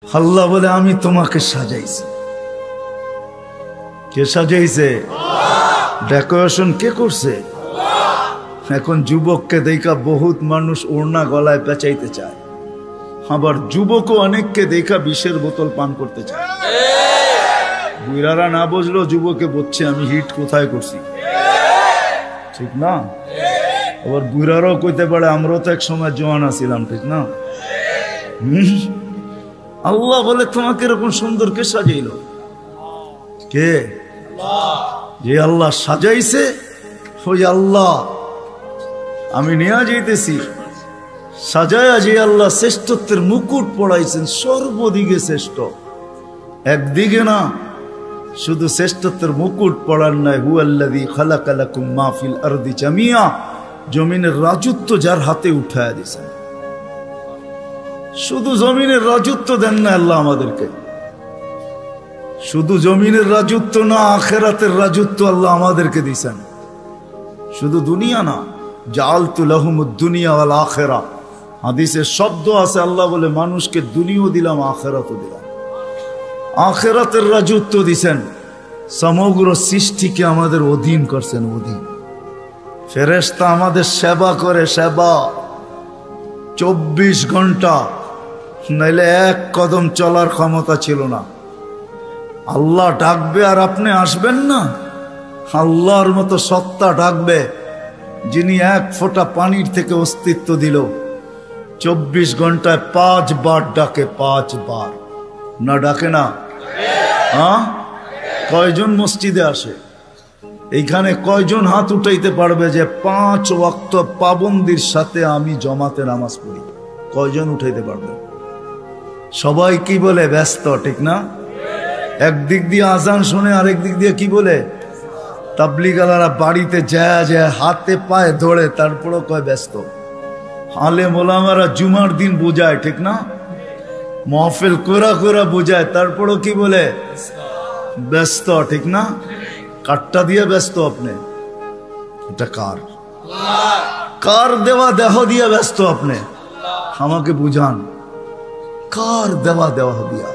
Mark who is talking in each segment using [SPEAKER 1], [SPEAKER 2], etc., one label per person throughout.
[SPEAKER 1] আল্লাহ বলে আমি তোমাকে সাজাইছি। কে সাজাইছে? ডেকোরেশন কে করছে? এখন যুবককে দেখা বহুত মানুষ ওড়না গলায় পেঁচাইতে চায়, আবার যুবকও অনেককে দেখা বিষের বোতল পান করতে চায়। বুড়ারা না বুঝলো যুবকে বলছে আমি হিট কোথায় করছি, ঠিক না? আবার বুড়ারাও কইতে পারে আমরাও তো এক সময় জওয়ান ছিলাম, ঠিক না? আল্লাহ বলে তোমাকে এরকম সুন্দর কে সাজাইল? কে? যে আল্লাহ সাজাইছে ওই আল্লাহ আমি নিয়ে যাইতেছি। সাজায়া যে আল্লাহ শ্রেষ্ঠত্বের মুকুট পড়াইছেন, সর্বদিকে শ্রেষ্ঠ, একদিকে না। শুধু শ্রেষ্ঠত্বের মুকুট পড়ার নাই, হুয়াল্লাযী খালাকা লাকুম মা ফিল আরদি জামিয়া, জমিনের রাজত্ব যার হাতে উঠায়া দিয়েছেন। শুধু জমিনের রাজত্ব দেন না আল্লাহ আমাদেরকে, শুধু জমিনের রাজত্ব না, আখিরাতের রাজত্ব আল্লাহ আমাদেরকে দিয়েছেন। শুধু দুনিয়া না, জাআলতু লাহুমুদ দুনিয়া ওয়াল আখিরা, হাদিসে শব্দ আছে আল্লাহ বলে মানুষকে দুনিয়াও দিলাম আখিরাতও দিলাম। আখিরাতের রাজত্ব দিয়েছেন, সমগ্র সৃষ্টিকে আমাদের অধীন করছেন, অধীন। ফেরেশতা আমাদের সেবা করে, সেবা 24 ঘন্টা, নাইলে এক কদম চলার ক্ষমতা ছিল না। আল্লাহ ডাকবে আর আপনি আসবেন না? আল্লাহর মতো সত্তা ডাকবে যিনি এক ফোঁটা পানির থেকে অস্তিত্ব দিল, 24 ঘন্টায় 5 বার ডাকে, 5 বার। না ডাকে না? হ্যাঁ, কয়জন মসজিদে আসে? এইখানে কয়জন হাত উঠাইতে পারবে যে 5 ওয়াক্ত পাবন্দির সাথে আমি জমাতে নামাজ পড়ি? কয়জন উঠাইতে পারবে? সবাই কি বলে? ব্যস্ত, ঠিক না? একদিক দিয়ে আজান শুনে, আরেক দিক দিয়ে কি বলে? তাবলীগালারা বাড়িতে যায় যায় হাতে পায়ে ধরে, তারপরও কয় ব্যস্ত। আলেম ওলামারা জুমার দিন বোঝায়, ঠিক না? মাহফিল কোরা কোরা বোঝায়, তারপরও কি বলে? ব্যস্ত, ঠিক না? কাটটা দিয়ে ব্যস্ত আপনি? এটা কার? কার দেওয়া দেহ দিয়ে ব্যস্ত আপনি? আমাকে বুঝান, কার দেওয়া দেহ দিয়া?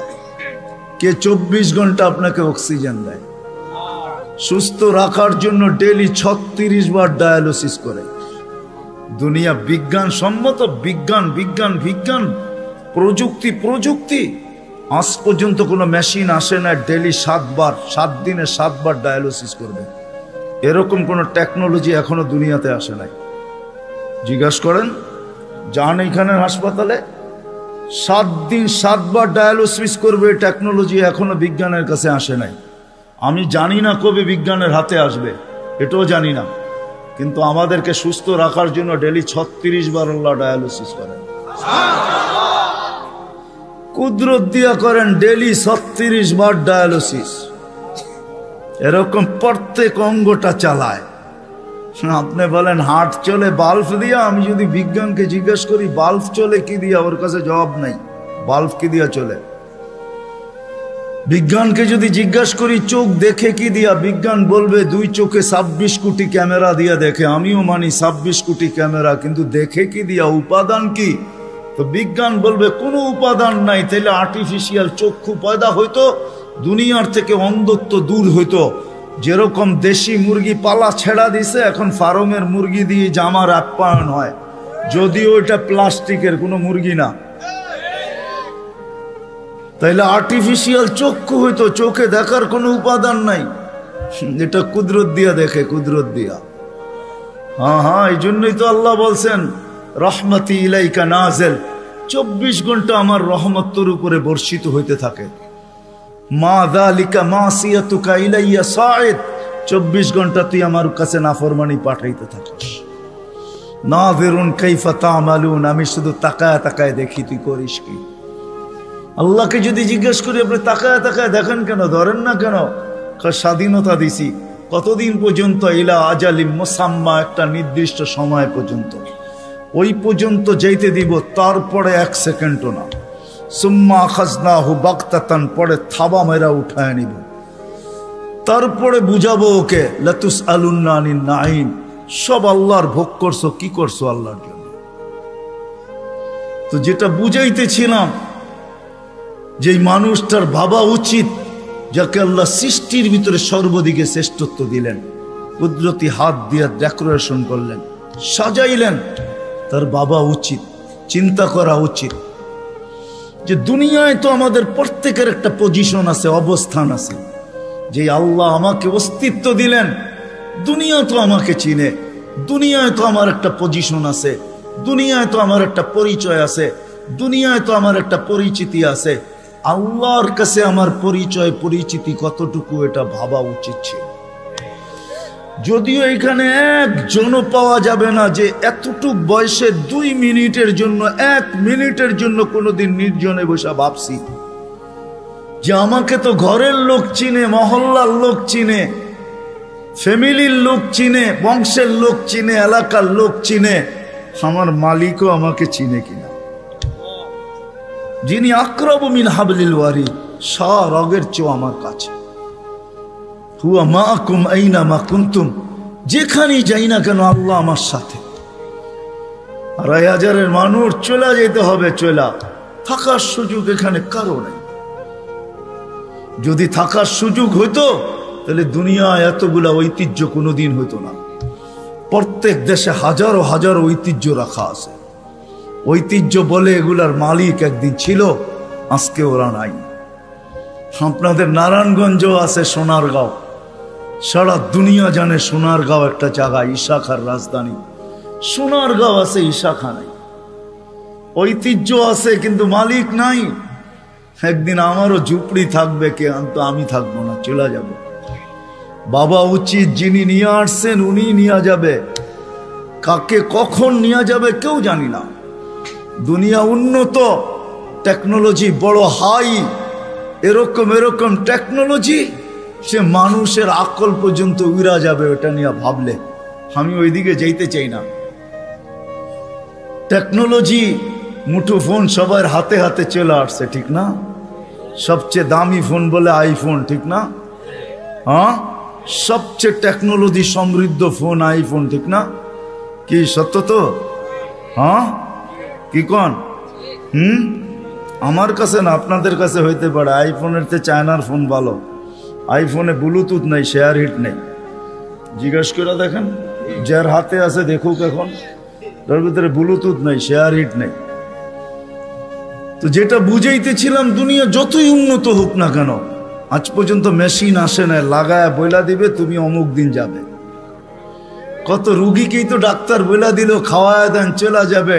[SPEAKER 1] কে 24 ঘন্টা আপনাকে অক্সিজেন দেয়? সুস্থ রাখার জন্য ডেইলি 36 বার ডায়ালিসিস করে। দুনিয়া বিজ্ঞান সম্মত, বিজ্ঞান বিজ্ঞান বিজ্ঞান, প্রযুক্তি প্রযুক্তি, আজ পর্যন্ত কোনো মেশিন আসে না ডেইলি 7 বার, 7 দিনে 7 বার ডায়ালিসিস করবে। এরকম কোনো টেকনোলজি এখনো দুনিয়াতে আসে নাই। জিজ্ঞাসা করেন, যান এইখানের হাসপাতালে, 7 দিন 7 বার ডায়ালিসিস করবে, টেকনোলজি এখনো বিজ্ঞানের কাছে আসে নাই। আমি জানি না কবে বিজ্ঞানের হাতে আসবে, এটাও জানি না, কিন্তু আমাদেরকে সুস্থ রাখার জন্য ডেইলি 36 বার আল্লাহ ডায়ালিসিস করেন। কুদরত দিয়া করেন ডেইলি 36 বার ডায়ালিসিস। এরকম প্রত্যেক অঙ্গটা চালায়। আপনি বলেন হার্ট চলে বাল্ব দিয়া, আমি যদি বিজ্ঞানকে জিজ্ঞেস করি বাল্ব চলে কি দিয়া, ওর কাছে জবাব নাই। বাল্ব কি দিয়া চলে? বিজ্ঞানকে যদি জিজ্ঞাসা করি চোখ দেখে কি দিয়া, বিজ্ঞান বলবে 2 চোখে 26 কোটি ক্যামেরা দিয়া দেখে। আমিও মানি 26 কোটি ক্যামেরা, কিন্তু দেখে কি দিয়া? উপাদান কি? তো বিজ্ঞান বলবে কোনো উপাদান নাই। তাইলে আর্টিফিশিয়াল চক্ষু পয়দা হইতো, দুনিয়ার থেকে অন্ধত্ব দূর হইতো। যেরকম দেশি মুরগি পালা ছেড়া দিছে, এখন ফার্মের মুরগি দিয়ে জামার আপ্যায়ন হয়, যদিও এটা প্লাস্টিকের কোনো মুরগি না। তাইলে আর্টিফিশিয়াল চক্ষু হইতো, চোখে দেখার কোনো উপাদান নাই। এটা কুদরত দিয়া দেখে, কুদরত দিয়া। হ্যাঁ হ্যাঁ, এই জন্যই তো আল্লাহ বলছেন রহমতি ইলাইকা নাজেল, 24 ঘন্টা আমার রহমত তোর উপরে বর্ষিত হইতে থাকে। মা যালিকা মাসিয়াতুকা ইলাইয়া সাঈদ, 24 ঘন্টা তুই আমার কাছে নাফরমানি পাঠাইতে থাকিস। নাযিরুন কাইফা তা'মালুন, আমি শুধু তাকায় তাকায় দেখি তুই করিস কি। আল্লাহকে যদি জিজ্ঞেস করি আপনি তাকায় তাকায় দেখেন কেন, ধরেন না কেন? স্বাধীনতা দিছি কতদিন পর্যন্ত? ইলা আজালিম মুসাম্মা, একটা নির্দিষ্ট সময় পর্যন্ত। ওই পর্যন্ত যেতে দিব, তারপরে 1 সেকেন্ডও না। সুম্মা আখাযনাহু বাগতাতান, পরে থাবা মেরা উঠায় নিব। তারপরে বুঝাবো ওকে লাতুসআলুন্না আনিন নাঈম, সব আল্লাহর ভোগ করছো, কি করছো আল্লাহর জন্য। তো যেটা বুঝাইতেছিলাম যেই মানুষটার ভাবা উচিত, যাকে আল্লাহ সৃষ্টির ভিতরে সর্বদিকে শ্রেষ্ঠত্ব দিলেন, কুদরতি হাত দিয়ে ডেকোরেশন করলেন, সাজাইলেন, তার বাবা উচিত চিন্তা করা উচিত যে দুনিয়ায় তো আমাদের প্রত্যেকের একটা পজিশন আছে, অবস্থান আছে। যে আল্লাহ আমাকে অস্তিত্ব দিলেন, দুনিয়া তো আমাকে চিনে, দুনিয়ায় তো আমার একটা পজিশন আছে, দুনিয়ায় তো আমার একটা পরিচয় আছে, দুনিয়ায় তো আমার একটা পরিচিতি আছে। আল্লাহর কাছে আমার পরিচয় পরিচিতি কতটুকু, এটা ভাবা উচিত ছিল। যদিও এখানে একজনও পাওয়া যাবে না যে এতটুক বয়সে 2 মিনিটের জন্য, 1 মিনিটের জন্য কোনোদিন নির্জনে বসে ভাবছি যে আমাকে তো ঘরের লোক চিনে, মহল্লার লোক চিনে, ফ্যামিলির লোক চিনে, বংশের লোক চিনে, এলাকার লোক চিনে, আমার মালিকও আমাকে চিনে কিনা। যিনি আকরাবু মিন হাবলিল ওয়ারিদ, রগের চেয়েও আমার কাছে। হুয়া মাআকুম আইনা মা কুনতুম, যেখানেই যাই না কেন আল্লাহ আমার সাথে। 2,500 মানুষ চলে যেতে হবে, চলা থাকার সুযোগ এখানে কারো নাই। যদি থাকার সুযোগ হইতো তাহলে দুনিয়ায় এতগুলা ঐতিহ্য কোনোদিন হইতো না। প্রত্যেক দেশে হাজারো হাজারো ঐতিহ্য রাখা আছে। ঐতিহ্য বলে এগুলার মালিক একদিন ছিল, আজকে ওরা নাই। আপনাদের নারায়ণগঞ্জ আছে, সোনারগাঁও, সারা দুনিয়া জানে সোনারগাঁও একটা জায়গা, ঈশাখার রাজধানী। সোনারগাঁও আছে, ঈশাখা নাই। ঐতিহ্য আছে কিন্তু মালিক নাই। একদিন আমারও ঝুপড়ি থাকবে, কিন্তু আমি থাকবো না, চলে যাব। বাবা উচিত, যিনি নিয়ে আসছেন উনি নিয়ে যাবে, কাকে কখন নিয়ে যাবে কেউ জানি না। দুনিয়া উন্নত, টেকনোলজি বড় হাই, এরকম টেকনোলজি, সে মানুষের আকল পর্যন্ত উড়া যাবে। ওটা নিয়ে ভাবলে আমি ওইদিকে যাইতে চাই না। টেকনোলজি, মুঠো ফোন সবার হাতে হাতে চলে আসছে, ঠিক না? সবচেয়ে দামি ফোন বলে আইফোন, ঠিক না? হ্যাঁ, সবচেয়ে টেকনোলজি সমৃদ্ধ ফোন আইফোন, ঠিক না? কি সত্য তো? হ্যাঁ, কি কন? আমার কাছে না, আপনাদের কাছে হইতে পারে। আইফোনের চেয়ে চায়নার ফোন ভালো। আইফোনে ব্লুটুথ নাই, শেয়ার হিট নেই। জিজ্ঞেস করে দেখেন, যার হাতে আছে দেখুক, এখন তার ভিতরে ব্লুটুথ নাই, শেয়ার হিট নেই। তো যেটা বুঝাইতেছিলাম, দুনিয়া যতই উন্নত হোক না কেন, আজ পর্যন্ত মেশিন আসে না লাগায় বইলা দিবে তুমি অমুক দিন যাবে। কত রুগীকেই তো ডাক্তার বইলা দিল খাওয়ায় দেন চলে যাবে,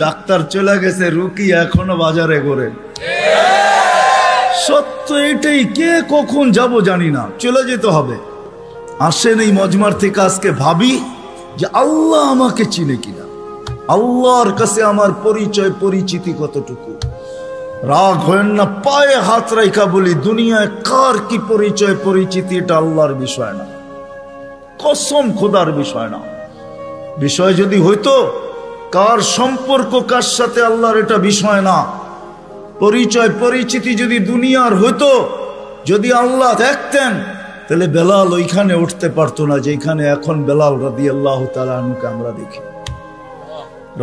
[SPEAKER 1] ডাক্তার চলে গেছে, রুগী এখনো বাজারে ঘোরে। সত্য এটাই, কে কখন যাব জানি না, চলে যেতে হবে। আসেন এই মজমার থেকে আজকে ভাবি যে আল্লাহ আমাকে চিনে কিনা, আল্লাহর কাছে আমার পরিচয় পরিচিতি কতটুকু। রাগ হয়েন না, পায়ে হাত রাইখা বলি, দুনিয়ায় কার কি পরিচয় পরিচিতি এটা আল্লাহর বিষয় না, কসম খোদার বিষয় না। বিষয় যদি হইতো কার সম্পর্ক কার সাথে, আল্লাহর এটা বিষয় না। পরিচয় পরিচিতি যদি দুনিয়ার হইতো, যদি আল্লাহ দেখতেন, তাহলে বেলাল ওইখানে উঠতে পারতো না যেখানে এখন বেলাল রাদিয়াল্লাহু তাআলা আনহুকে আমরা দেখি।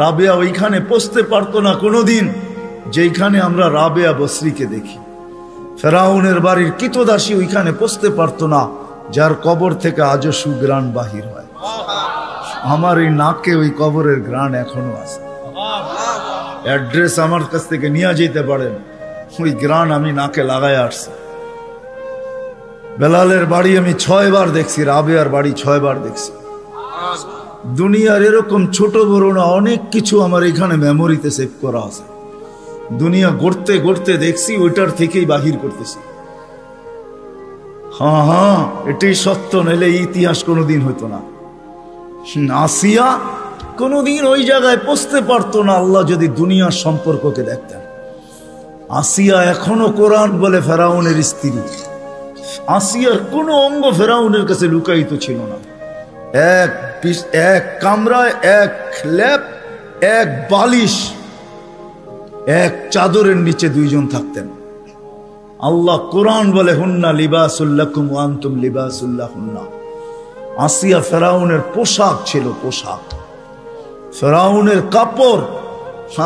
[SPEAKER 1] রাবেয়া ওইখানে পৌঁছতে পারতো না কোনোদিন যেখানে আমরা রাবেয়া বসরিকে দেখি। ফেরাউনের বাড়ির কিতদাসী ওইখানে পৌঁছতে পারতো না যার কবর থেকে আজও সুগ্রাণ বাহির হয়। আমার এই নাকে ওই কবরের গ্রাণ এখনো আছে। অ্যাড্রেস আমার কাছ থেকে নিয়ে যেতে পারেন, ওই গ্রাণ আমি নাকে লাগায় আসছি। বেলালের বাড়ি আমি 6 বার দেখছি, রাবেয়ার বাড়ি 6 বার দেখছি। দুনিয়ার এরকম ছোট বড় না অনেক কিছু আমার এখানে মেমোরিতে সেভ করা আছে। দুনিয়া গড়তে গড়তে দেখছি, ওইটার থেকেই বাহির করতেছি। হ্যাঁ, এটাই সত্য, নাইলে ইতিহাস কোনোদিন হইতো না। আসিয়া কোনোদিন ওই জায়গায় পৌঁছতে পারতো না আল্লাহ যদি দুনিয়ার সম্পর্ককে দেখতেন। আসিয়া এখনো কোরআন বলে ফেরাউনের স্ত্রী। আসিয়ার কোনো অঙ্গ ফেরাউনের কাছে লুকায়িত ছিল না। এক কামরায়, এক ল্যাপ, এক বালিশ, এক চাদরের নিচে 2 জন থাকতেন। আল্লাহ কোরআন বলে হুন্না লিবাসুল লাকুম ওয়া আনতুম লিবাসুল লাহুন্না। আসিয়া ফেরাউনের পোশাক ছিল, পোশাক ফেরাউনের কাপড়।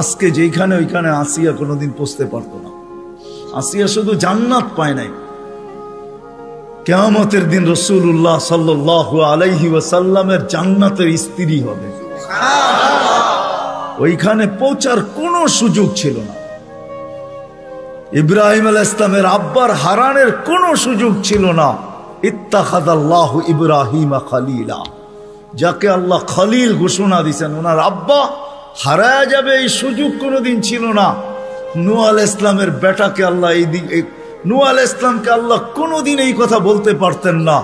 [SPEAKER 1] আজকে যেখানে ওইখানে আসিয়া কোনোদিন পৌঁছতে পারতো না। আসিয়া শুধু জান্নাত পায় নাই, কিয়ামতের দিন রাসূলুল্লাহ সাল্লাল্লাহু আলাইহি ওয়াসাল্লামের জান্নাতের স্ত্রী হবে। ওইখানে পৌঁছার কোনো সুযোগ ছিল না। ইব্রাহিম আলাইহিস সালামের আব্বার হারানের কোনো সুযোগ ছিল না। ইত্তাখাযাল্লাহু ইব্রাহিমা খলিলা, যাকে আল্লাহ খলিল ঘোষণা দিয়েছেন, ওনার আব্বা হারায়া যাবে এই সুযোগ কোনোদিন ছিল না। নূহ আলাইহিস সালামের বেটাকে আল্লাহ নূহ আলাইহিস সালামকে আল্লাহ কোনোদিন এই কথা বলতে পারতেন না,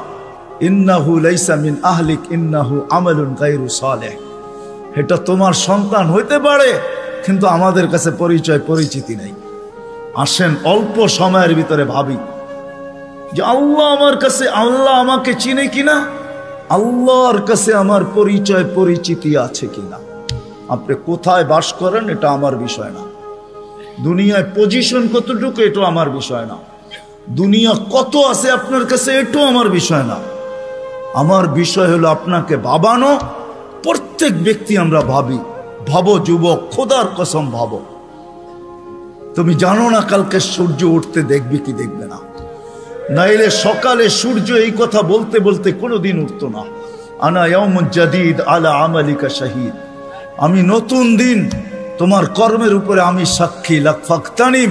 [SPEAKER 1] ইন্নাহু লাইসা মিন আহলিক ইন্নাহু আমালুন গায়রু সালেহ, এটা তোমার সন্তান হইতে পারে কিন্তু আমাদের কাছে পরিচিতি নেই। আসেন অল্প সময়ের ভিতরে ভাবি যে আল্লাহ আমাকে চিনে কিনা, আল্লাহর কাছে আমার পরিচিতি আছে কিনা। আপনি কোথায় বাস করেন এটা আমার বিষয় না, দুনিয়ায় পজিশন কতটুকু এটা আমার বিষয় না, দুনিয়া কত আছে আপনার কাছে এটাও আমার বিষয় না। আমার বিষয় হলো আপনাকে ভাবানো। প্রত্যেক ব্যক্তি আমরা ভাবো যুবক, খোদার কসম ভাবো, তুমি জানো না কালকে সূর্য উঠতে দেখবে কি দেখবে না, নাইলে সকালে সূর্য এই কথা বলতে বলতে কোনোদিন উঠতো না, আনা ইয়াউমুন জাদীদ আলা আমালিকা শাহীদ, আমি নতুন দিন তোমার কর্মের উপরে আমি সাক্ষী। লাকফাকতানিম,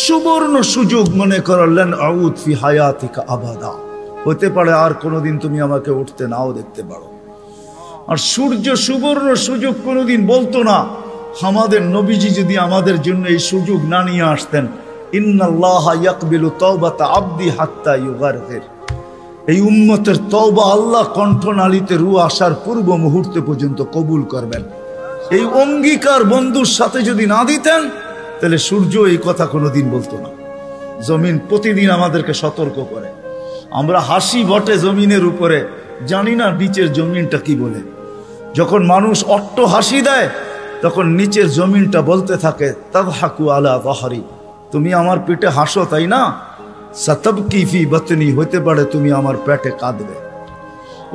[SPEAKER 1] সুবর্ণ সুযোগ মনে করলেন, আউদ ফি হায়াতিকা আবাদা, হতে পারে আর কোনোদিন তুমি আমাকে উঠতে নাও দেখতে পারো। আর সূর্য সুবর্ণ সুযোগ কোনোদিন বলতো না। আমাদের নবীজি যদি আমাদের জন্য এই সুযোগ না নিয়ে আসতেন, ইন্নাল্লাহা ইয়াকবিলু তাওবাতা আবদি হাত্তা ইউগারগির, এই উম্মতের তওবা আল্লাহ কণ্ঠনালীতে রূহ আসার পূর্ব মুহূর্তে পর্যন্ত কবুল করবেন, এই অঙ্গীকার বন্ধুর সাথে যদি না দিতেন তাহলে সূর্য এই কথা কোনোদিন বলতো না। জমিন প্রতিদিন আমাদেরকে সতর্ক করে, আমরা হাসি বটে জমিনের উপরে, জানি না নিচের জমিনটা কি বলে। যখন মানুষ অট্ট হাসি দেয় তখন নিচের জমিনটা বলতে থাকে, তাদহাকু আলা যাহরি, তুমি আমার পেটে হাসো তাই না, সাতাবকি ফি বাতনি, হতে পারে তুমি আমার পেটে কাঁদবে।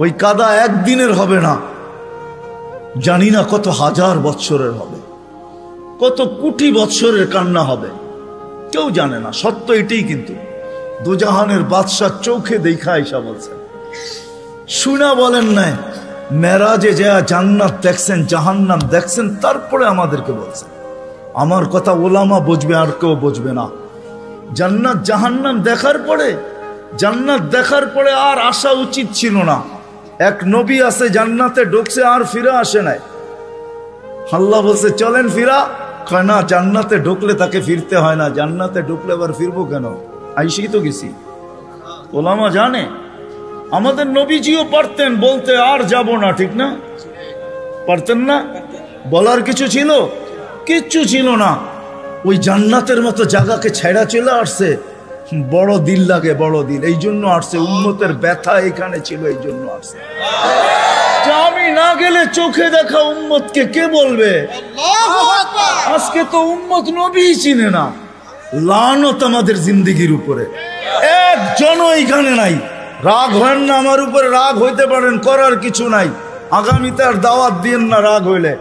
[SPEAKER 1] ওই কাদা একদিনের হবে না, জানি না কত হাজার বৎসরের হবে, কত কোটি বৎসরের কান্না হবে, কেউ জানে না। সত্য এটাই, কিন্তু দুজাহানের বাদশাহ চোখে দেখা আইসা বলছেন, শুনা বলেন নাই, মেরাজে যা জান্নাত দেখছেন জাহান্নাম দেখছেন, তারপরে আমাদেরকে বলছেন। আমার কথা ওলামা বুঝবে আর কেউ বুঝবে না। জান্নাত জাহান্নাম দেখার পরে আর আসা উচিত ছিল না। এক নবী আছে জান্নাতে ঢুকছে আর ফিরে আসে নাই। আল্লাহ বলছে চলেন ফিরা, কয় না, জান্নাতে ঢুকলে তাকে ফিরতে হয় না, জান্নাতে ঢুকলে আবার ফিরবো কেন, আইসেই তো গেছি। ওলামা জানে, আমাদের নবীজিও পারতেন বলতে আর যাব না, ঠিক না? পারতেন না? বলার কিছু ছিল? কিচ্ছু ছিল না। ওই জান্নাতের মতো জায়গাকে ছেড়া চলে আসছে, বড় দিল লাগে, বড় দিল, এই জন্য আসছে। উম্মতের ব্যথা এখানে ছিল, এই জন্য আসছে। আমি না গেলে চোখে দেখা উম্মতকে কে বলবে? আজকে তো উম্মত নবী চিনে না। লানত আমাদের জিন্দেগির উপরে, একজনও এখানে নাই। রাগ হয় না আমার উপরে, রাগ হইতে পারেন, করার কিছু নাই। আগামীতে আর দাওয়াত দিয়েন না রাগ হইলে।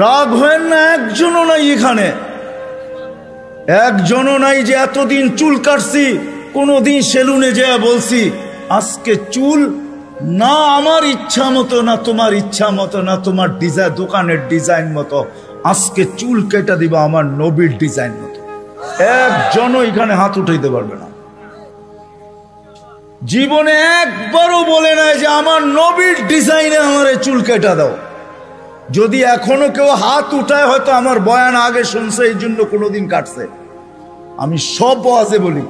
[SPEAKER 1] রাগ হয় না, একজনও নাই এখানে, একজনও নাই যে এতদিন চুল কাটছি, কোনদিন সেলুনে যেয়ে বলছি আজকে চুল না আমার ইচ্ছা মতো, না তোমার ইচ্ছা মতো, না তোমার ডিজাইন দোকানের ডিজাইন মতো, আজকে চুল কেটে দিবা আমার নবীর ডিজাইন মতো। একজনও এখানে হাত উঠাইতে পারবে না। জীবনে একবারও বলে নাই যে আমার নবীর ডিজাইনে আমার চুল কেটে দাও। যদি এখনো কেউ হাত উঠায়, হয়তো আমার বয়ান আগে শুনছে, এই জন্য কোনোদিন কাটছে। আমি সব ওয়াজে বলি,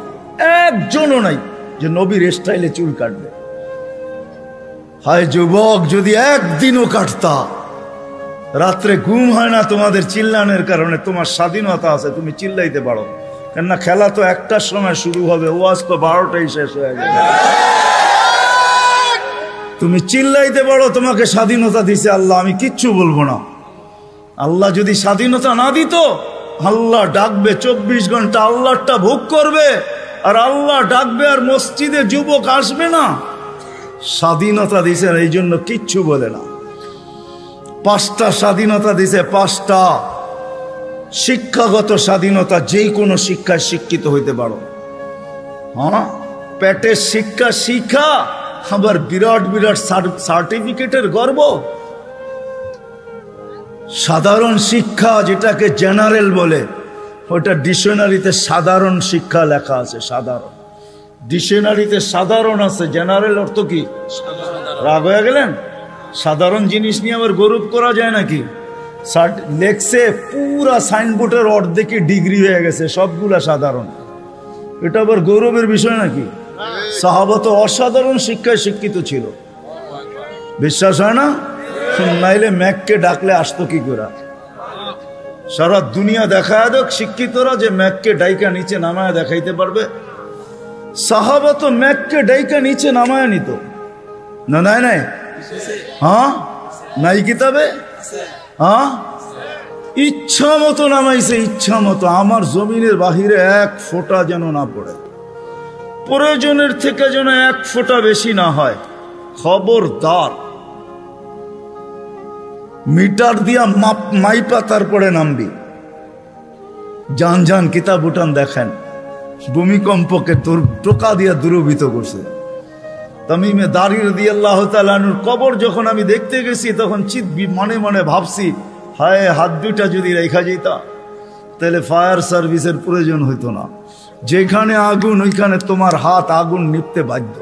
[SPEAKER 1] একজনও নাই যে নবীর স্টাইলে চুল কাটবে। হায় যুবক, যদি একদিনও কাটতা। রাত্রে ঘুম হয় না তোমাদের চিল্লানের কারণে। তোমার স্বাধীনতা আছে, তুমি চিল্লাইতে পারো, কেননা খেলা তো 1টার সময় শুরু হবে, ওয়াজ তো 12টায় শেষ হয়ে যাবে। তুমি চিল্লাইতে পারো, তোমাকে স্বাধীনতা দিছে আল্লাহ, আমি কিচ্ছু বলবো না। আল্লাহ যদি স্বাধীনতা না দিত, আল্লাহ ডাকবে 24 ঘন্টা, আল্লাহটা ভোগ করবে, আর আল্লাহ ডাকবে আর মসজিদে যুবক আসবে না। স্বাধীনতা দিছেন, এই জন্য কিচ্ছু বলে না। 5টা স্বাধীনতা দিছে, 5টা। শিক্ষাগত স্বাধীনতা, যেই কোনো শিক্ষায় শিক্ষিত হইতে পারো। হ্যাঁ, পেটের শিক্ষা শিক্ষা, আবার বিরাট বিরাট সার্টিফিকেটের গর্ব। সাধারণ শিক্ষা যেটাকে জেনারেল বলে, ওটা ডিকশনারিতে সাধারণ শিক্ষা লেখা আছে। সাধারণ ডিকশনারিতে সাধারণ আছে, জেনারেল অর্থ কি? রাগ হয়ে গেলেন? সাধারণ জিনিস নিয়ে আবার গৌরব করা যায় নাকি? লেখছে পুরা সাইনবোর্ডের অর্ধেকে ডিগ্রি হয়ে গেছে, সবগুলা সাধারণ। এটা আবার গৌরবের বিষয় নাকি? সাহাবা তো অসাধারণ শিক্ষায় শিক্ষিত ছিল, বিশ্বাস হয় না? নাইলে ম্যাককে ডাকলে আসতো কি করে? সারা দুনিয়া দেখায় দেখ শিক্ষিতরা যে ম্যাককে ডাইকা নিচে নামায় দেখাইতে পারবে। সাহাবা তো ম্যাককে ডাইকা নিচে নামায় নিত না? নাই নাই? হ্যাঁ, নাই কিতাবে? হ্যাঁ, ইচ্ছা মতো নামাইছে, ইচ্ছা মতো। আমার জমিনের বাহিরে এক ফোঁটা যেন না পড়ে, প্রয়োজনের থেকে যেন এক ফোঁটা বেশি না হয়। খবরদার, মিটার দিয়া মাইপা তারপরে নামবি। যান যান কিতাব উঠান দেখেন, ভূমিকম্পকে তোর টোকা দিয়া দূরভূত করছে। তামিমে দারি রাদিয়াল্লাহু তাআলা আনহুর কবর যখন আমি দেখতে গেছি, তখন মনে মনে ভাবছি, হায়, হাত দুইটা যদি রেখা যেতা তাহলে ফায়ার সার্ভিসের প্রয়োজন হইতো না। যেখানে আগুন ওইখানে তোমার হাত আগুন নিপতে বাধ্য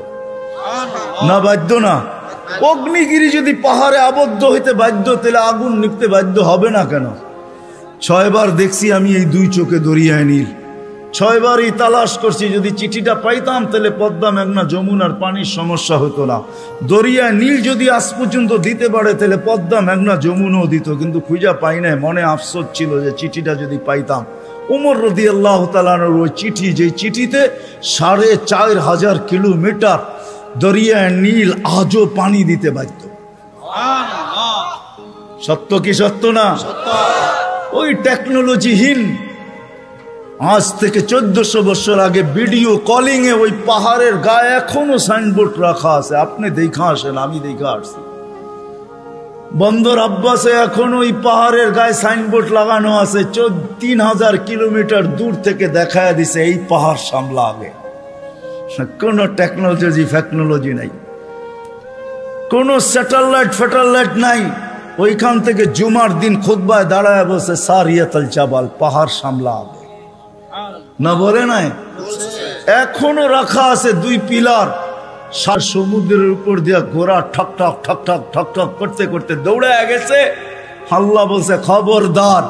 [SPEAKER 1] না? বাধ্য না? অগ্নিগিরি যদি পাহাড়ে আবদ্ধ হইতে বাধ্য, তাহলে আগুন নিপতে বাধ্য হবে না কেন? 6 বার দেখছি আমি এই দুই চোখে দরিয়ায় নীল, 6 বারই তালাশ করছি। যদি চিঠিটা পাইতাম তাহলে পদ্মা, মেঘনা, যমুনার পানির সমস্যা হতো না। দরিয়ায় নীল যদি আজ পর্যন্ত দিতে পারে, তাহলে পদ্মা, মেঘনা, যমুনাও দিত, কিন্তু খুঁজা পাই নাই। মনে আফসোস ছিল যে চিঠিটা যদি পাইতাম। ওমর রাদিয়াল্লাহু তাআলা আনহুর ওই চিঠি, যে চিঠিতে 4500 কিলোমিটার দরিয়ায় নীল আজও পানি দিতে বাধ্য। সত্য কি সত্য না? ওই টেকনোলজিহীন আজ থেকে 1400 বছর আগে ভিডিও কলিং এ ওই পাহাড়ের গায়ে এখনো সাইনবোর্ড রাখা আছে। আপনি দেখা আসেন, আমি দেখা আসছি। বন্দর আব্বাসে এখন ওই পাহাড়ের গায়ে সাইনবোর্ড লাগানো আছে, 3000 কিলোমিটার দূর থেকে দেখায় দিছে এই পাহাড় সামলা আগে। কোন টেকনোলজি নাই, কোন স্যাটেলাইট নাই। ওইখান থেকে জুমার দিন খুতবায় দাঁড়ায় বসে সারিয়াতুল জাবাল, পাহাড় সামলা আগে না বলে নাই? এখনো রাখা আছে 2 পিলার। সমুদ্রের উপর দিয়া ঘোড়া ঠক ঠক ঠক ঠক ঠক ঠক করতে করতে দৌড়ায় গেছে। আল্লাহ বলছে, খবরদার,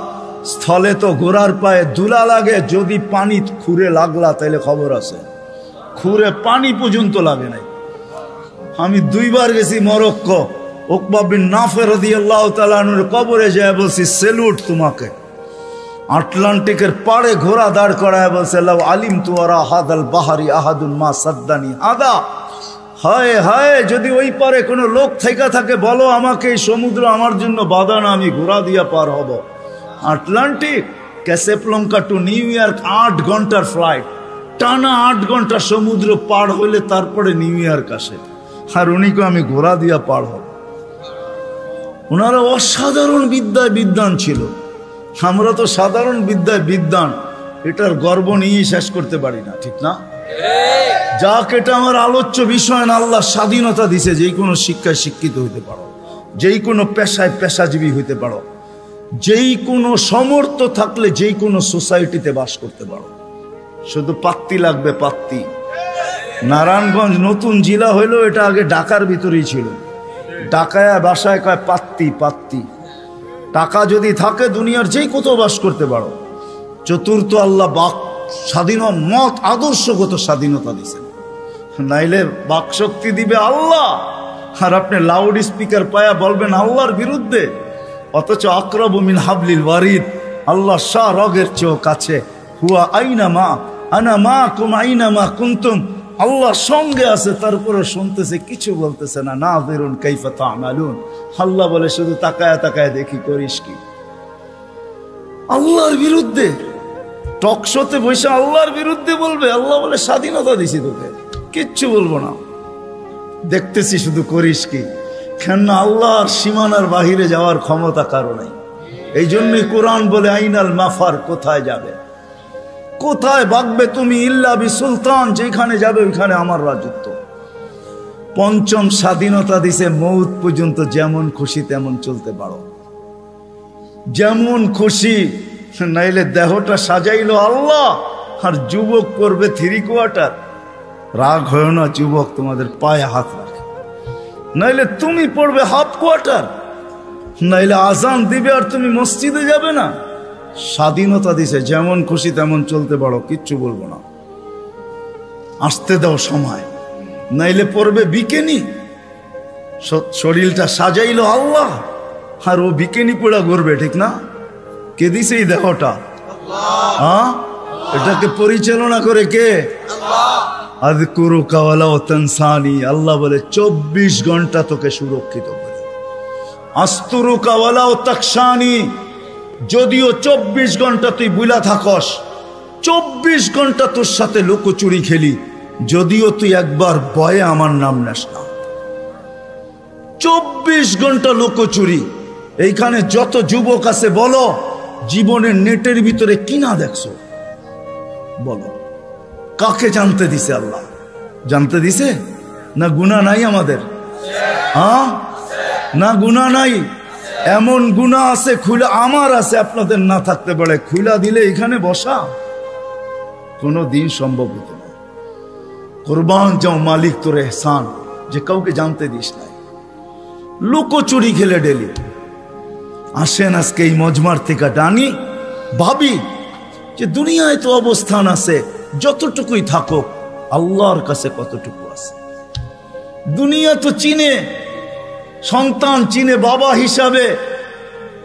[SPEAKER 1] স্থলে তো ঘোড়ার পায়ে ধুলা লাগে, যদি পানি খুঁড়ে লাগলা তাইলে খবর আছে। খুঁড়ে পানি পর্যন্ত লাগে নাই। আমি 2 বার গেছি মরক্কো। উকবা বিন নাফে রাদিয়াল্লাহু তাআলা আনহুর কবরে যায় বলছি, সেলুট তোমাকে। আটলান্টিকের পাড়ে ঘোড়া দাঁড় করায় বলছে, লাউ আলিমতু ওয়ারা হাদাল বাহারি আহাদুন মা সাদ্দানি হাদা। হায় হায়, যদি ওই পারে কোনো লোক থেকে থাকে বলো আমাকে, এই সমুদ্র আমার জন্য বাধা না, আমি ঘোড়া দিয়া পার হব। আটলান্টিক, ক্যাসেপ্লঙ্কা টু নিউ ইয়র্ক 8 ঘন্টার ফ্লাইট, টানা 8 ঘন্টা সমুদ্র পার হইলে তারপরে নিউ ইয়র্ক আসে। আর উনিকে আমি ঘোড়া দিয়া পার হব। ওনারা অসাধারণ বিদ্যায় বিদ্বান ছিল। আমরা তো সাধারণ বিদ্যায় বিদ্বান, এটার গর্ব নিয়ে শেষ করতে পারি না, ঠিক না? যাক, এটা আমার আলোচ্য বিষয় না। আল্লাহ স্বাধীনতা দিছে, যেই কোনো শিক্ষায় শিক্ষিত হইতে পারো, যেই কোনো পেশায় পেশাজীবী হইতে পারো, যেই কোনো সমর্থ থাকলে যেই কোনো সোসাইটিতে বাস করতে পারো। শুধু পাত্তি লাগবে, পাত্তি। নারায়ণগঞ্জ নতুন জেলা হইলো, এটা আগে ঢাকার ভিতরেই ছিল। ঢাকায় বাসায় কয় পাত্তি, পাত্তি। টাকা যদি থাকে দুনিয়ার যেই কোথাও বাস করতে পারো। চতুর্থ, আল্লাহ বাক স্বাধীন মত আদর্শগত স্বাধীনতা দিয়েছেন, নাইলে বাক শক্তি দিবে আল্লাহ। আর আপনি লাউড স্পিকার পায়া বলবেন আল্লাহর বিরুদ্ধে, অথচ আকরাবু মিন হাবলিল ওয়ারিদ, আল্লাহ শাহ রগের চেয়েও কাছে। হুয়া আইনা মা আনা মা কুম আইনা মা কুনতুম, আল্লাহ সঙ্গে আছে, তারপরে শুনতেছে, কিছু বলতেছে না। নাযিরুন কাইফা তা'মালুন, আল্লাহ বলে শুধু তাকায় তাকায় দেখি করিস কি। আল্লাহর বিরুদ্ধে টকশোতে বসে আল্লাহর বিরুদ্ধে বলবে? আল্লাহ বলে স্বাধীনতা দিছি তোকে, কিচ্ছু বলবো না, দেখতেছি শুধু করিস কি। কেন? আল্লাহর সীমানার বাহিরে যাওয়ার ক্ষমতা কারো নাই। এই জন্যই কোরআন বলে আইনাল মাফার, কোথায় যাবে, কোথায় ভাগবে তুমি, ইল্লা বি সুলতান, যেখানে যাবে ওইখানে আমার রাজত্ব। পঞ্চম স্বাধীনতা দিছে, মৌত পর্যন্ত যেমন খুশি তেমন চলতে পারো, যেমন খুশি, নাইলে দেহটা সাজাইলো আল্লাহ আর যুবক করবে 3 কোয়ার্টার। রাগ হয় না যুবক, তোমাদের পায়ে হাত রাখে, নাইলে তুমি পড়বে হাফ কোয়ার্টার, নাইলে আজান দিবে আর তুমি মসজিদে যাবে না। স্বাধীনতা দিছে, যেমন খুশি তেমন চলতে পারো, কিচ্ছু বলবো না, আসতে দাও সময়, নাইলে পড়বে বিকেনি। শরীরটা সাজাইলো আল্লাহ আর ও বিকেনি পড়া ঘুরবে, ঠিক না? কে দিছে এই দেহটা? হ্যাঁ, এটাকে পরিচালনা করে কে? আযকুরুকা ওয়ালা তানসানি, আল্লাহ বলে 24 ঘন্টা তোকে সুরক্ষিত করি। আস্তুরুকা ওয়ালা তাকশানি, যদিও 24 ঘন্টা তুই বুলা থাকস, 24 ঘন্টা তোর সাথে লুকোচুরি খেলি, যদিও তুই একবার ভয়ে আমার নাম নেস না। 24 ঘন্টা লুকোচুরি। এইখানে যত যুবক আছে বলো, জীবনের নেটের ভিতরে কিনা দেখছো? বলো, কাকে জানতে দিছে আল্লাহ? জানতে দিছে না? গুনাহ নাই আমাদের? হ্যাঁ, না গুনাহ নাই? এমন গুনাহ আছে খুলা, আমার আছে, আপনাদের না থাকতে পারে, খুলা দিলে এখানে বসা কোনো দিন সম্ভব হতো না। কুরবান যাও মালিক তোর এহসান, যে কাউকে জানতে দিস নাই। লুকোচুরি খেলে ডেলি আসেন আজকে এই মজমার থেকে ডানি, ভাবি যে দুনিয়ায় তো অবস্থান আছে, যতটুকুই থাকুক আল্লাহর কাছে কতটুকু আছে। দুনিয়া তো চিনে, সন্তান চিনে বাবা হিসাবে,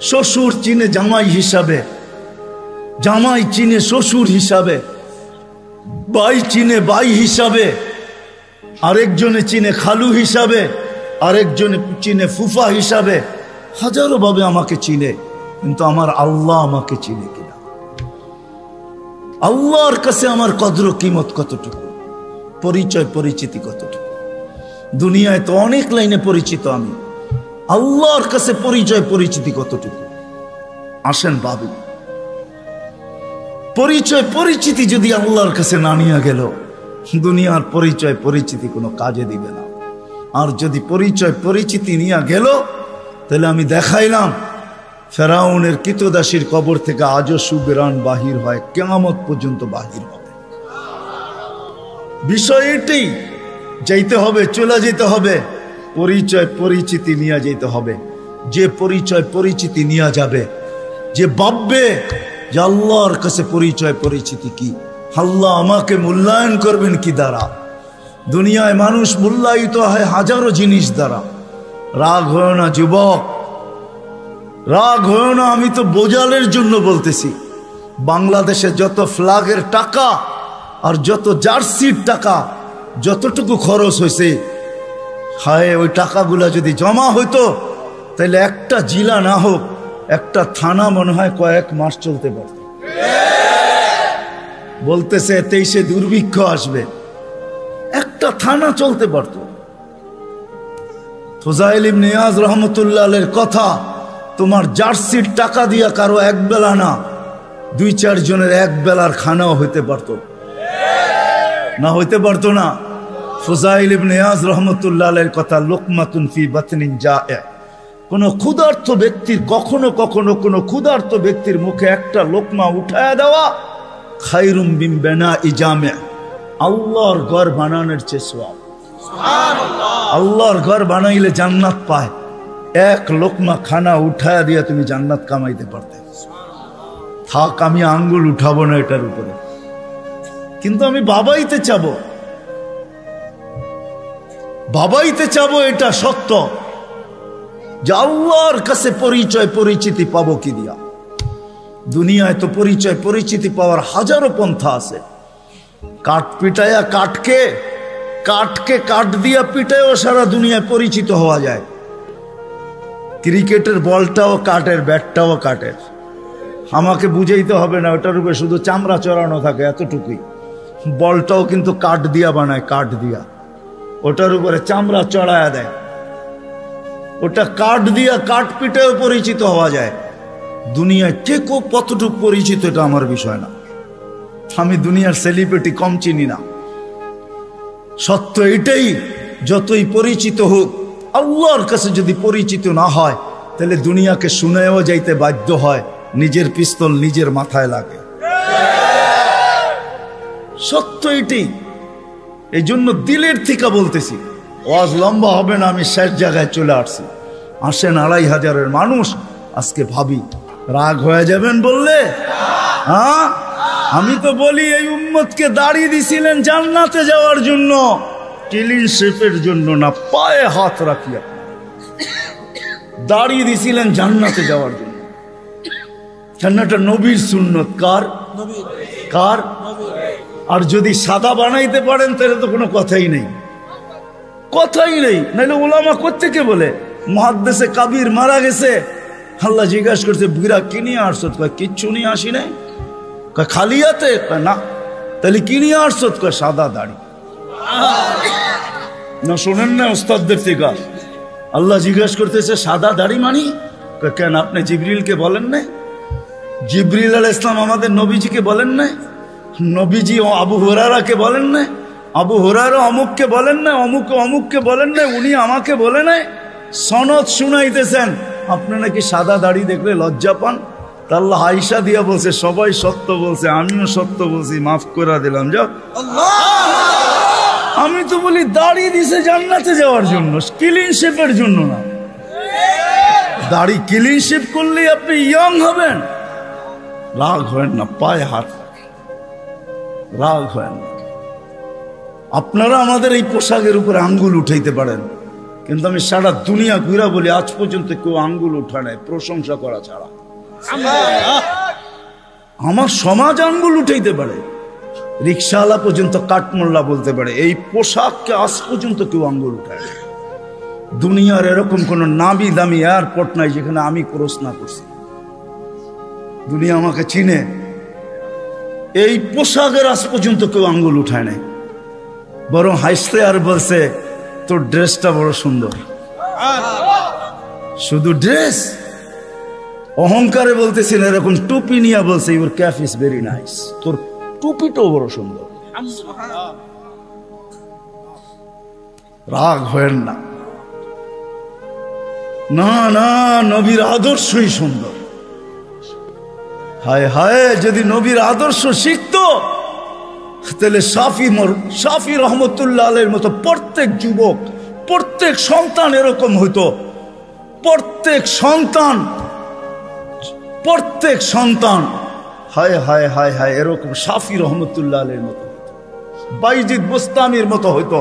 [SPEAKER 1] শ্বশুর চিনে জামাই হিসাবে, জামাই চিনে শ্বশুর হিসাবে, ভাই চিনে ভাই হিসাবে, আরেকজনে চিনে খালু হিসাবে, আরেকজনে চিনে ফুফা হিসাবে, হাজারো ভাবে আমাকে চিনে, কিন্তু আমার আল্লাহ আমাকে চিনে কিনা? আল্লাহর কাছে আমার কদর কিমত কতটুকু, পরিচয় পরিচিতি কতটুকু? দুনিয়ায় তো অনেক লাইনে পরিচিত আমি, আল্লাহর কাছে পরিচয় পরিচিতি কতটুকু? আসেন ভাবি, পরিচয় পরিচিতি যদি আল্লাহর কাছে না নিয়ে গেল, দুনিয়ার পরিচয় পরিচিতি কোনো কাজে দিবে না। আর যদি পরিচয় পরিচিতি নিয়ে গেল, তাহলে আমি দেখাইলাম ফেরাউনের কৃতদাসীর কবর থেকে আজও সুবেরান বাহির হয়, কিয়ামত পর্যন্ত বাহির হবে। বিষয় এটাই, যাইতে হবে, চলে যেতে হবে, পরিচয় পরিচিতি নিয়ে যেতে হবে। যে পরিচয় পরিচিতি নিয়ে যাবে, যে ভাববে যে আল্লাহর কাছে পরিচয় পরিচিতি কি, আল্লাহ আমাকে মূল্যায়ন করবেন কি দ্বারা? দুনিয়ায় মানুষ মূল্যায়িত হয় হাজারো জিনিস দ্বারা। রাগ হয় না যুবক, রাগ হয় না, আমি তো বোঝালের জন্য বলতেছি। বাংলাদেশে যত ফ্ল্যাগের টাকা আর যত জার্সির টাকা যতটুকু খরচ হয়েছে, হায় ওই টাকাগুলা যদি জমা হইতো, তাহলে একটা জেলা না হোক, একটা থানা মনে হয় কয়েক মাস চলতে পারত। বলতেছে 23-এ দুর্ভিক্ষ আসবে, একটা থানা চলতে পারত। ফুজাইল ইবনে ইয়াজ রহমতুল্লাহ আলাইহির কথা, তোমার জার্সির টাকা দিয়া কারো এক বেলা না, 2-4 জনের এক বেলার খানাও হইতে পারত না? হইতে পারতো না? ফুজাইল ইবনে ইয়াজ রহমতুল্লাহ আলাইহির কথা, লুকমাতুন ফি বাতনিন জায়ে, কোন ক্ষুধার্ত ব্যক্তির কখনো কখনো কোন ক্ষুধার্ত ব্যক্তির মুখে একটা লোকমা উঠায়া দেওয়া খায়রুম মিন বিনাই জামি', আল্লাহর ঘর বানানোর চেয়ে সওয়াব। সুবহানাল্লাহ, আল্লাহর ঘর বানাইলে জান্নাত পায়। এক লোকমা খানা উঠায়া দিয়া তুমি জান্নাত কামাইতে পারতে। থাক, আমি আঙ্গুল উঠাবো না এটার উপরে, কিন্তু আমি বাবাইতে চাবো, বাবাইতে চাবো, এটা সত্য যে আল্লাহর কাছে পরিচয় পরিচিতি পাবো কি দিয়া? দুনিয়ায় তো পরিচয় পরিচিতি পাওয়ার হাজারো পন্থা আছে। কাঠ পিটায়া কাঠকে, কাঠকে কাঠ দিয়া পিটায়ও সারা দুনিয়ায় পরিচিত হওয়া যায়। ক্রিকেটের বলটাও কাঠের, ব্যাটটাও কাঠের। আমাকে বুঝাইতে হবে না, ওটার উপরে শুধু চামড়া চড়ানো থাকে, এতটুকুই। বলটাও কিন্তু কাঠ দিয়া বানায়, কাঠ দিয়া, ওটার উপরে চামড়া চড়ায়া দেয়। ওটা কাঠ দিয়া কাঠ পিটায়ও পরিচিত হওয়া যায়। দুনিয়ায় কে কতটুকু পরিচিত এটা আমার বিষয় না, আমি দুনিয়ার সেলিব্রিটি কম চিনি না। সত্য এটাই, যতই পরিচিত হোক আল্লাহর কাছে যদি পরিচিত না হয় তাহলে দুনিয়াকে শুনেও যাইতে বাধ্য হয়, নিজের পিস্তল নিজের মাথায় লাগে। সত্য এটাই। এই জন্য দিলের থেকে বলতেছি, ওয়াজ লম্বা হবে না, আমি শেষ জায়গায় চলে আসছি। আসেন 2500 মানুষ, আজকে ভাবি রাগ হয়ে যাবেন বললে? হ্যাঁ, আমি তো বলি এই উম্মতকে দাড়ি দিছিলেন জান্নাতে যাওয়ার জন্য, ক্লিন শেপের জন্য না। পায়ে হাত রাখিয়া দাড়ি দিছিলেন জান্নাতে যাওয়ার জন্য। জান্নাতটা নবীর সুন্নত। কার? কার? আর যদি সাদা বানাইতে পারেন তাহলে তো কোনো কথাই নেই, কথাই নেই। নাহলে ওলামা কোত্থেকে বলে মুহাদ্দিসে কাবির মারা গেছে, আল্লাহ জিজ্ঞাসা করছে বুড়া কি নিয়ে আসছো? কয় কিচ্ছু নিয়ে আসি নাই। কয় খালি হাতে? কয় না। তাহলে কি নিয়ে আসছো? কয় সাদা দাড়ি। না শোনেন না ওস্তাদদের থেকে? আল্লাহ জিজ্ঞাসা করতেছে সাদা দাড়ি মানি? কয় কেন, আপনি জিবরিলকে বলেন নাই? জিবরিল আলাইহিস সালাম আমাদের নবীজিকে বলেন নাই? নবীজি ও আবু হুরায়রাকে বলেন নাই? আবু হুরায়রা অমুককে বলেন না, অমুককে অমুককে বলেন না, উনি আমাকে বলে নাই? সনদ শুনাইতেছেন, আপনি নাকি সাদা দাড়ি দেখলে লজ্জা পান। তা আল্লাহ আয়েশা দিয়া বলছে সবাই সত্য বলছে, আমিও সত্য বলছি, মাফ করে দিলাম। যাও, আমি তো বলি দাড়ি দিছে জান্নাতে যাওয়ার জন্য, ক্লিন শেপের জন্য না। দাড়ি ক্লিন শেপ করলেই আপনি ইয়ং হবেন। রাগ হয় না, পায়ে হাত রাগ হয় না। আপনারা আমাদের এই পোশাকের উপরে আঙ্গুল উঠাইতে পারেন, কিন্তু আমি সারা দুনিয়া ঘুরা বলি আজ পর্যন্ত কেউ আঙ্গুল উঠায় নাই প্রশংসা করা ছাড়া। আমার সমাজ আঙ্গুল উঠাইতে পারে, রিক্সাওয়ালা পর্যন্ত কাঠমোল্লা বলতে পারে, এই পোশাককে আজ পর্যন্ত কেউ আঙ্গুল উঠায় না। দুনিয়ার এরকম কোন নামি দামি এয়ারপোর্ট নাই যেখানে আমি ক্রস না করছি। দুনিয়া আমাকে চিনে, এই পোশাকের আজ পর্যন্ত কেউ আঙ্গুল উঠায় নাই। বরং হাসতে আর বলছে তোর ড্রেসটা বড় সুন্দর। শুধু ড্রেস, অহংকারে বলতেছিল, এরকম টুপি নিয়ে বলছে your cap is very nice, তোর টুপিটাও বড় সুন্দর। রাগ হয়েন না, না না, নবীর আদর্শই সুন্দর। হায় হায়, যদি নবীর আদর্শ শিখতো তাহলে শাফি রহমতুল্লাহ আলাইহির মতো প্রত্যেক যুবক, প্রত্যেক সন্তান এরকম হইতো। প্রত্যেক সন্তান হায় হায় হায় হায় এরকম শাফি রহমতুল্লাহ আলাইহির মতো হইতো, বাইজিদ বুস্তামির মতো হইতো।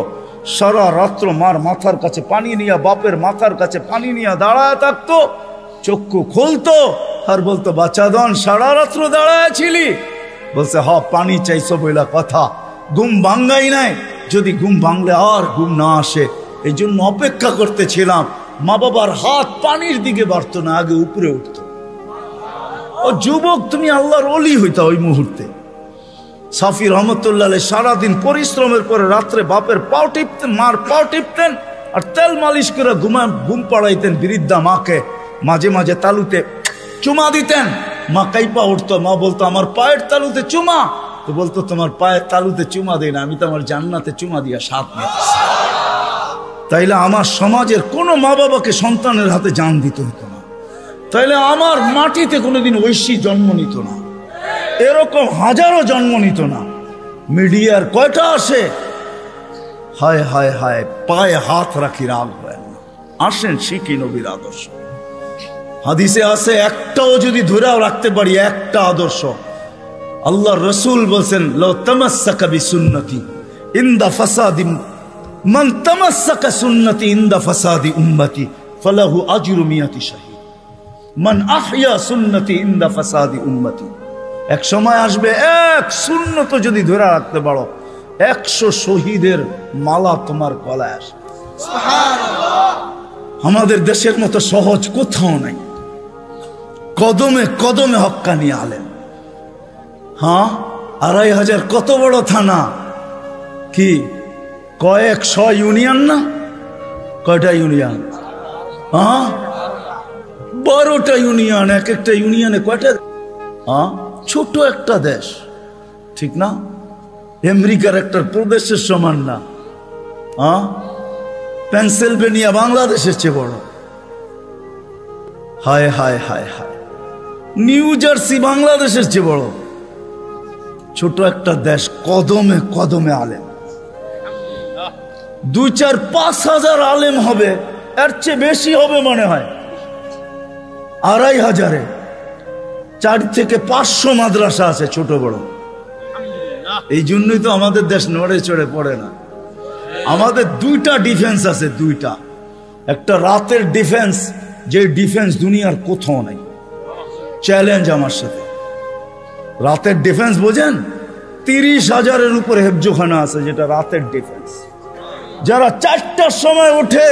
[SPEAKER 1] সারা রাত্র মার মাথার কাছে পানি নিয়ে, বাপের মাথার কাছে পানি নিয়ে দাঁড়ায় থাকতো। চক্ষু খুলতো আর বলতো বাচ্চাদন সারা রাত্র দাঁড়ায় ছিলি? বলছে হ, পানি চাইছো বইলা কথা, ঘুম ভাঙ্গাই নাই। যদি ঘুম ভাঙলে আর ঘুম না আসে, এই জন্য অপেক্ষা করতেছিলাম। মা বাবার হাত পানির দিকে বাড়তো না, আগে উপরে উঠত। ও যুবক, তুমি আল্লাহর ওলি হইতা ওই মুহূর্তে। শাফি রহমতুল্লাহ সারাদিন পরিশ্রমের পরে রাত্রে বাপের পাও টিপতেন, মার পাও টিপতেন, আর তেল মালিশ করে ঘুম পাড়াইতেন বৃদ্ধা মাকে। মাঝে মাঝে তালুতে চুমা দিতেন, মা কাইপা উঠতো। মা বলতো আমার পায়ের তালুতে চুমা। তো বলতো তোমার পায়ের তালুতে চুমা দেয় না, আমি তো আমার জান্নাতে চুমা দিয়া স্বাদ নিতেছি। তাইলে আমার সমাজের কোনো মা বাবাকে সন্তানের হাতে জান দিতে হতো না। তাইলে আমার মাটিতে কোনোদিন ঐশী জন্ম নিত না, এরকম হাজারো জন্ম নিত না। মিডিয়ার কয়টা আসে, হায় হায় হায়, পায়ে হাত রাখি, রাগ হয় না। আসেন শিখি নবীর আদর্শ। হাদিসে আছে একটাও যদি ধরেও রাখতে পারি, একটা আদর্শ, আল্লাহ রসুল বলছেন লাউ তামাসসাকা বিসুন্নতি ইনদা ফাসাদি মান তামাসসাকা সুন্নতি ইনদা ফাসাদি উম্মতি ফালাহু আজরু মিয়াতি শাহীদ মান আহইয়া সুন্নতি ইনদা ফাসাদি উম্মতি। এক সময় আসবে, এক সুন্নত যদি ধরে রাখতে পারো, 100 শহীদের মালা তোমার গলায় আসবে। আমাদের দেশের মতো সহজ কোথাও নাই, কদমে কদমে হক্কানি আলেম। হ্যাঁ, 2500 কত বড় থানা, কি কয়েকশ ইউনিয়ন না? কয়টা ইউনিয়ন? হ্যাঁ, 12টা ইউনিয়ন, এক একটা ইউনিয়নে কয়টা? ছোট একটা দেশ, ঠিক না? আমেরিকার একটা প্রদেশের সমান না। পেনসিলভেনিয়া বাংলাদেশের চেয়ে বড়। হায় হায় হায় হায়, নিউ জার্সি বাংলাদেশের চেয়ে বড়। ছোট একটা দেশ, কদমে কদমে আলেম। 2-4-5 হাজার আলেম হবে, এর চেয়ে বেশি হবে মনে হয়। 2,500-এ 4 থেকে 500 মাদ্রাসা আছে, ছোট বড়। এই জন্যই তো আমাদের দেশ নড়ে চড়ে পড়ে না। আমাদের 2টা ডিফেন্স আছে, 2টা। একটা রাতের ডিফেন্স, যে ডিফেন্স দুনিয়ার কোথাও নাই। চ্যালেঞ্জ আমার সাথে। রাতের ডিফেন্স বোঝেন? 30,000-এর উপরে হেফজোখানা আছে, যেটা রাতের ডিফেন্স। যারা 4টার সময় ওঠে,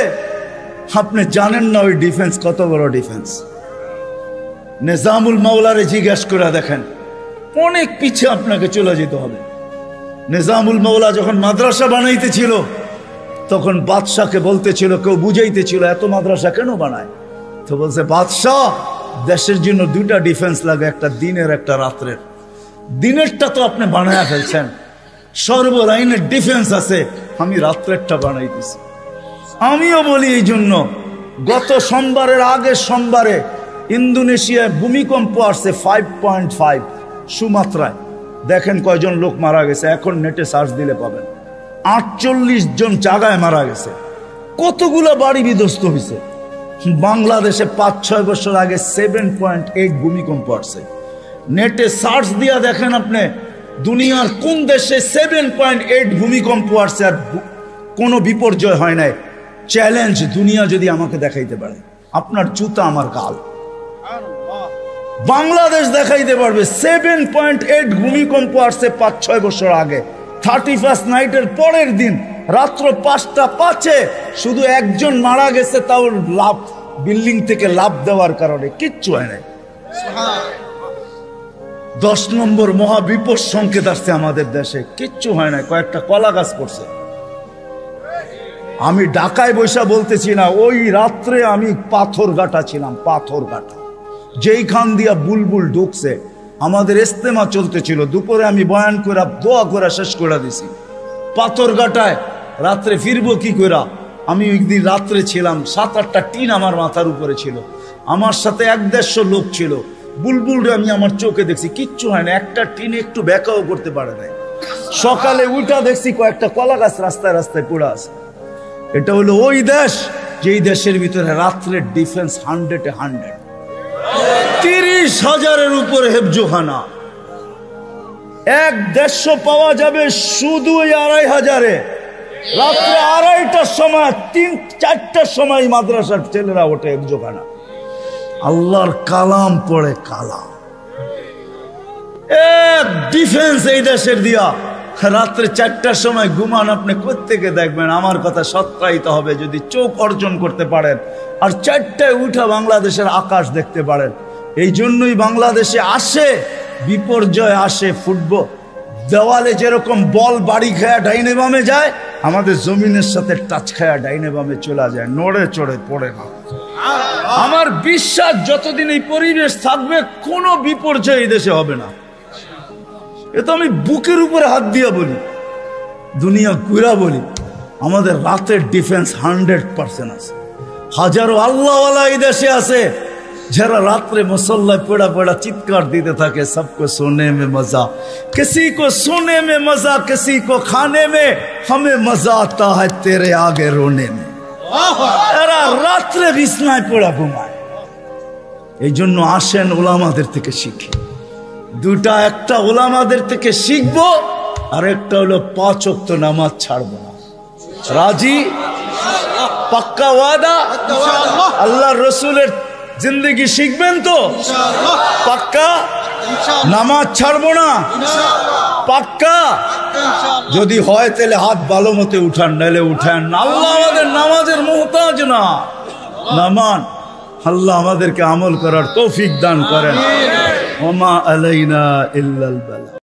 [SPEAKER 1] আপনি জানেন না ওই ডিফেন্স কত বড় ডিফেন্স। নিজামুল মাওলারে জিজ্ঞাসা করে দেখেন, অনেক পিছিয়ে আপনাকে চলে যেতে হবে। নিজামুল মাওলা যখন মাদ্রাসা বানাইতেছিল, তখন বাদশাকে বলতেছিল, কেউ বুঝাইতেছিল এত মাদ্রাসা কেন বানায়? তো বলছে, বাদশাহ, দেশের জন্য 2টা ডিফেন্স লাগে, একটা দিনের একটা রাত্রের। দিনেরটা তো আপনি বানায় ফেলছেন, সর্বলাইনের ডিফেন্স আছে, আমি রাত্রেরটা বানাইতেছি। আমিও বলি এই জন্য, গত সোমবারের আগের সোমবারে ইন্দোনেশিয়ায় ভূমিকম্প আসছে 5.5 সুমাত্রায়। দেখেন কয়জন লোক মারা গেছে, এখন নেটে সার্চ দিলে পাবেন। 48 জন জায়গায় মারা গেছে। কতগুলো বাড়ি বিধ্বস্ত হয়েছে। বাংলাদেশে 5-6 বছর আগে 7.8 ভূমিকম্প আসছে। নেটে সার্চ দিয়া দেখেন আপনি, দুনিয়ার কোন দেশে 7.8 ভূমিকম্প আসছে আর কোনো বিপর্যয় হয় নাই। চ্যালেঞ্জ, দুনিয়া যদি আমাকে দেখাইতে পারে, আপনার জুতা আমার গাল। বাংলাদেশ দেখাইতে পারবে 7.8 ভূমিকম্প আসছে 5-6 বছর আগে। 31st নাইটের পরের দিন রাত্র 5:05 শুধু একজন মারা গেছে, তাও লাভ, বিল্ডিং থেকে লাভ দেওয়ার কারণে, কিচ্ছু হয় নাই। 10 নম্বর মহাবিপদ সংকেত আসছে আমাদের দেশে, কিচ্ছু হয় না, কয়েকটা কলা গাছ পড়ছে। আমি ঢাকায় বৈশা বলতেছি না, ওই রাত্রে আমি পাথরঘাটা ছিলাম, পাথরঘাটা, যেইখান দিয়া বুলবুল ঢুকছে। আমাদের ইস্তেমা চলতেছিল, দুপুরে আমি বয়ান করে দোয়া করে শেষ করে দিছি। পাথরঘাটায় রাত্রে ফিরবো কি করে? আমি ওই দিন রাত্রে ছিলাম, 7-8টা টিন আমার মাথার উপরে ছিল, আমার সাথে 1-150 লোক ছিল। বুলবুলটা আমি আমার চোখে দেখছি, কিচ্ছু হয় না, একটা টিন একটু ব্যাকাও করতে পারে নাই। সকালে উঠা দেখছি কয়েকটা কলা গাছ রাস্তায় রাস্তায় পড়ে আছে। এটা হলো ওই দেশ, যেই দেশের ভিতরে রাত্রের ডিফেন্স 100-এ 100। 30,000-এর উপরে হেফজোখানা। 1-150 পাওয়া যাবে শুধু 2,500-এ। রাত্রে 2:30টার সময়, 3-4টার সময় মাদ্রাসার ছেলেরা ওঠে হেফজোখানা, আল্লাহর কালাম পড়ে। কালাম এক ডিফেন্স এই দেশের দিয়া। রাত্রে 4টার সময় ঘুমান, আপনি কোত্থেকে দেখবেন? আমার কথা সত্যায়িত হবে যদি চোখ অর্জন করতে পারেন, আর 4টায় উঠা বাংলাদেশের আকাশ দেখতে পারেন। এই জন্যই বাংলাদেশে আসে বিপর্যয়, আসে ফুটবল। দেওয়ালে যেরকম বল বাড়ি খায়া ডাইনে বামে যায়, আমাদের জমিনের সাথে টাচ খায়া ডাইনে বামে চলে যায়, নড়ে চড়ে পড়ে না। আমার বিশ্বাস, যতদিন এই পরিবেশ থাকবে, কোনো বিপর্যয় এই দেশে হবে না। এ তো আমি বুকের উপরে হাত দিয়ে বলি, দুনিয়া ঘুরা বলি। আমাদের রাতের ডিফেন্স 100% আছে। হাজারো আল্লাহওয়ালা এই দেশে আছে, যারা রাত্রে মুসল্লায় পড়া পড়া চিৎকার দিতে থাকে, সবকো সোনে মে মজা, কিসি কো সোনে মে মজা, কিসি কো খানে মে, হমে মজা আতা হ্যায় তেরে আগে রোনে মে। এরা রাত্রে বিছনায় পড়া ঘুমায়। এই জন্য আসেন ওলামাদের থেকে শিখি। 2টা, একটা ওলামাদের থেকে শিখবো, আর একটা হলো 5 ওয়াক্ত নামাজ ছাড়বো না। রাজি? পাক্কা ওয়াদা? আল্লাহ রসুলের জিন্দগি শিখবেন তো? পাক্কা? নামাজ ছাড়বো না? পাক্কা? যদি হয় তাহলে হাত ভালো মতে উঠান, নাহলে উঠান। আল্লাহ আমাদের নামাজের মুহতাজ না। নামান আল্লাহ আমাদেরকে আমল করার তৌফিক দান করেন। ওমা আলাইনা ইল্লাল বালাগ।